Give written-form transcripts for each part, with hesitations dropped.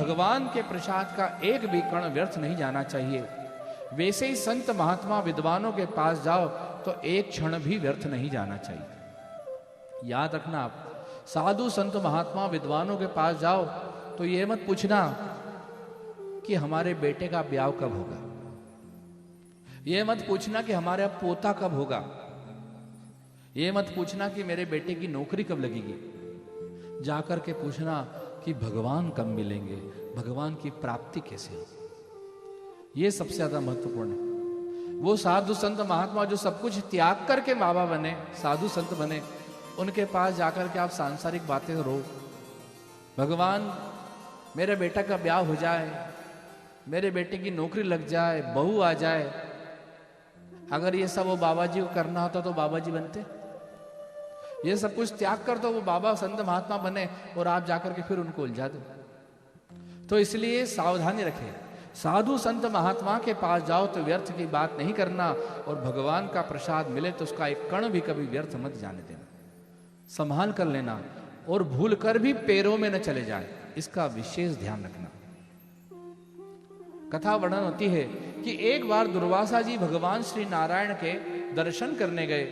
भगवान के प्रसाद का एक भी कण व्यर्थ नहीं जाना चाहिए। वैसे ही संत महात्मा विद्वानों के पास जाओ तो एक क्षण भी व्यर्थ नहीं जाना चाहिए। याद रखना, आप साधु संत महात्मा विद्वानों के पास जाओ तो ये मत पूछना कि हमारे बेटे का ब्याह कब होगा, ये मत पूछना कि हमारा पोता कब होगा, ये मत पूछना कि मेरे बेटे की नौकरी कब लगेगी। जाकर के पूछना कि भगवान कब मिलेंगे, भगवान की प्राप्ति कैसे हो। ये सबसे ज्यादा महत्वपूर्ण है। वो साधु संत महात्मा जो सब कुछ त्याग करके बाबा बने, साधु संत बने, उनके पास जाकर के आप सांसारिक बातें रो, भगवान मेरे बेटा का ब्याह हो जाए, मेरे बेटे की नौकरी लग जाए, बहू आ जाए। अगर ये सब वो बाबा जी को करना होता तो बाबा जी बनते। ये सब कुछ त्याग कर तो वो बाबा संत महात्मा बने और आप जाकर के फिर उनको उलझा दो। तो इसलिए सावधानी रखें, साधु संत महात्मा के पास जाओ तो व्यर्थ की बात नहीं करना, और भगवान का प्रसाद मिले तो उसका एक कण भी कभी व्यर्थ मत जाने देना, संभाल कर लेना, और भूल कर भी पैरों में न चले जाए, इसका विशेष ध्यान रखना। कथा वर्णन होती है कि एक बार दुर्वासा जी भगवान श्री नारायण के दर्शन करने गए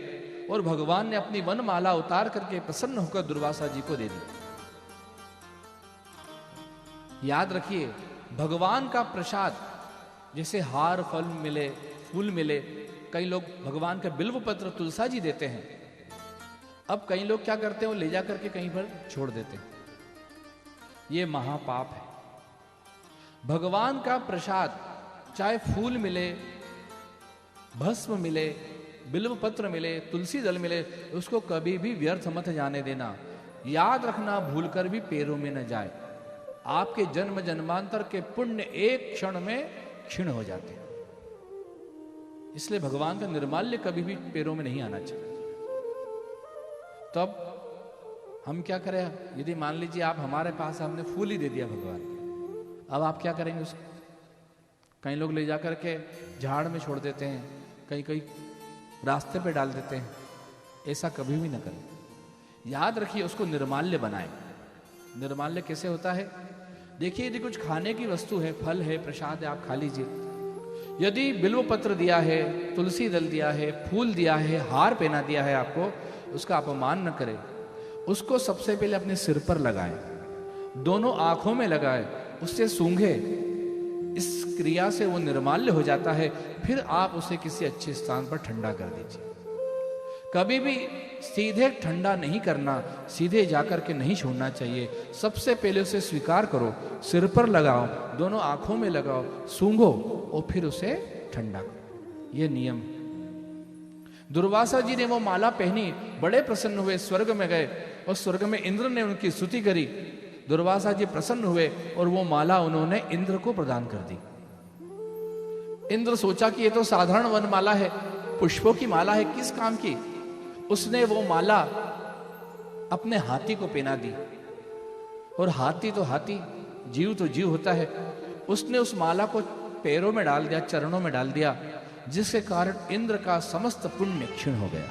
और भगवान ने अपनी वनमाला उतार करके प्रसन्न होकर दुर्वासा जी को दे दी। याद रखिए, भगवान का प्रसाद जैसे हार फल मिले, फूल मिले, कई लोग भगवान का बिल्व पत्र तुलसा जी देते हैं। अब कई लोग क्या करते हैं, वो ले जाकर के कहीं पर छोड़ देते हैं। ये महापाप है। भगवान का प्रसाद चाहे फूल मिले, भस्म मिले, बिल्व पत्र मिले, तुलसी दल मिले, उसको कभी भी व्यर्थ मत जाने देना। याद रखना, भूलकर भी पैरों में न जाए। आपके जन्म जन्मांतर के पुण्य एक क्षण में क्षीण हो जाते हैं। इसलिए भगवान का निर्माल्य कभी भी पैरों में नहीं आना चाहिए। तब हम क्या करें, यदि मान लीजिए आप हमारे पास हमने फूल ही दे दिया भगवान के, अब आप क्या करेंगे उसको? कई लोग ले जाकर के झाड़ में छोड़ देते हैं, कहीं कहीं रास्ते पे डाल देते हैं। ऐसा कभी भी ना करें। याद रखिए, उसको निर्माल्य बनाएं। निर्माल्य कैसे होता है? देखिए, यदि कुछ खाने की वस्तु है, फल है, प्रसाद है, आप खा लीजिए। यदि बिल्व पत्र दिया है, तुलसी दल दिया है, फूल दिया है, हार पहना दिया है आपको, उसका अपमान न करें। उसको सबसे पहले अपने सिर पर लगाएं, दोनों आंखों में लगाएं, उससे सूंघे। इस क्रिया से वो निर्माल्य हो जाता है। फिर आप उसे किसी अच्छे स्थान पर ठंडा कर दीजिए। कभी भी सीधे ठंडा नहीं करना, सीधे जाकर के नहीं छोड़ना चाहिए। सबसे पहले उसे स्वीकार करो, सिर पर लगाओ, दोनों आंखों में लगाओ, सूंघो और फिर उसे ठंडा करो। ये नियम। दुर्वासा जी ने वो माला पहनी, बड़े प्रसन्न हुए, स्वर्ग में गए और स्वर्ग में इंद्र ने उनकी स्तुति करी। दुर्वासा जी प्रसन्न हुए और वो माला उन्होंने इंद्र को प्रदान कर दी। इंद्र सोचा कि ये तो साधारण वनमाला है, पुष्पों की माला है, किस काम की। उसने वो माला अपने हाथी को पहना दी, और हाथी तो हाथी, जीव तो जीव होता है। उसने उस माला को पैरों में डाल दिया, चरणों में डाल दिया, जिसके कारण इंद्र का समस्त पुण्य क्षीण हो गया।